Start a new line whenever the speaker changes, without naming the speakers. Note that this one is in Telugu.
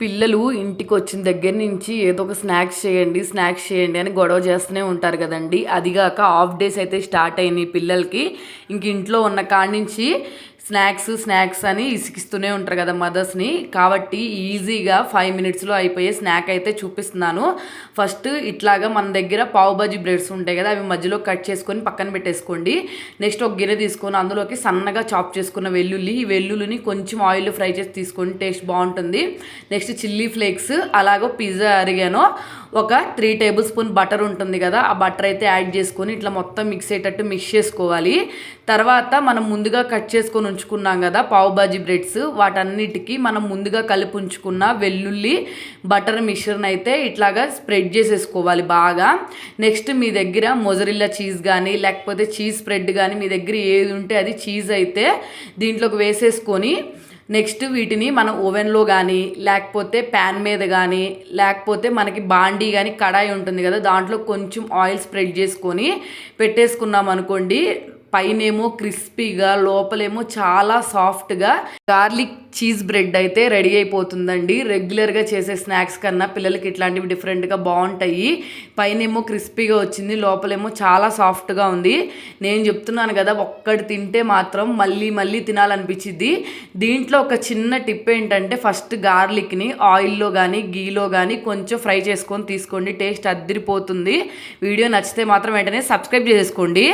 పిల్లలు ఇంటికొచ్చిన దగ్గర నుంచి ఏదో ఒక స్నాక్స్ చేయండి అని గొడవ చేస్తూనే ఉంటారు కదండీ. అదిగాక హాఫ్ డేస్ అయితే స్టార్ట్ అయినాయి పిల్లలకి. ఇంక ఇంట్లో ఉన్న కాడి నుంచి స్నాక్స్ అని ఇసికిస్తూనే ఉంటారు కదా మదర్స్ని. కాబట్టి ఈజీగా 5 మినిట్స్లో అయిపోయే స్నాక్ అయితే చూపిస్తున్నాను. ఫస్ట్ ఇట్లాగా మన దగ్గర పావు బజీ బ్రెడ్స్ ఉంటాయి కదా, అవి మధ్యలో కట్ చేసుకొని పక్కన పెట్టేసుకోండి. నెక్స్ట్ ఒక గిన్నె తీసుకొని అందులోకి సన్నగా చాప్ చేసుకున్న వెల్లుల్లి, ఈ వెల్లుల్లిని కొంచెం ఆయిల్లో ఫ్రై చేసి తీసుకోండి, టేస్ట్ బాగుంటుంది. నెక్స్ట్ చిల్లీ ఫ్లేక్స్, అలాగో పిజ్జా అరిగానో ఒక 3 టేబుల్ స్పూన్ బటర్ ఉంటుంది కదా, ఆ బటర్ అయితే యాడ్ చేసుకొని ఇట్లా మొత్తం మిక్స్ అయ్యేటట్టు మిక్స్ చేసుకోవాలి. తర్వాత మనం ముందుగా కట్ చేసుకొని ఉంచుకున్నాం కదా పావు బాజీ బ్రెడ్స్, వాటన్నిటికీ మనం ముందుగా కలిపి ఉంచుకున్న వెల్లుల్లి బటర్ మిశ్రణ అయితే ఇట్లాగా స్ప్రెడ్ చేసేసుకోవాలి బాగా. నెక్స్ట్ మీ దగ్గర మొజరిల్లా చీజ్ కానీ లేకపోతే చీజ్ స్ప్రెడ్ కానీ మీ దగ్గర ఏది ఉంటే అది చీజ్ అయితే దీంట్లోకి వేసేసుకొని నెక్స్ట్ వీటిని మనం ఓవెన్లో కానీ లేకపోతే ప్యాన్ మీద కానీ లేకపోతే మనకి బాండీ కానీ కడాయి ఉంటుంది కదా, దాంట్లో కొంచెం ఆయిల్ స్ప్రెడ్ చేసుకొని పెట్టేసుకున్నాం అనుకోండి, పైనేమో క్రిస్పీగా లోపలేమో చాలా సాఫ్ట్గా గార్లిక్ చీజ్ బ్రెడ్ అయితే రెడీ అయిపోతుందండి. రెగ్యులర్గా చేసే స్నాక్స్ కన్నా పిల్లలకి ఇట్లాంటివి డిఫరెంట్గా బాగుంటాయి. పైనేమో క్రిస్పీగా వచ్చింది, లోపలేమో చాలా సాఫ్ట్గా ఉంది. నేను చెప్తున్నాను కదా, ఒక్కటి తింటే మాత్రం మళ్ళీ మళ్ళీ తినాలనిపించింది. దీంట్లో ఒక చిన్న టిప్ ఏంటంటే ఫస్ట్ గార్లిక్ని ఆయిల్లో కానీ గీలో కానీ కొంచెం ఫ్రై చేసుకొని తీసుకోండి, టేస్ట్ అద్దిరిపోతుంది. వీడియో నచ్చితే మాత్రం వెంటనే సబ్స్క్రైబ్ చేసుకోండి.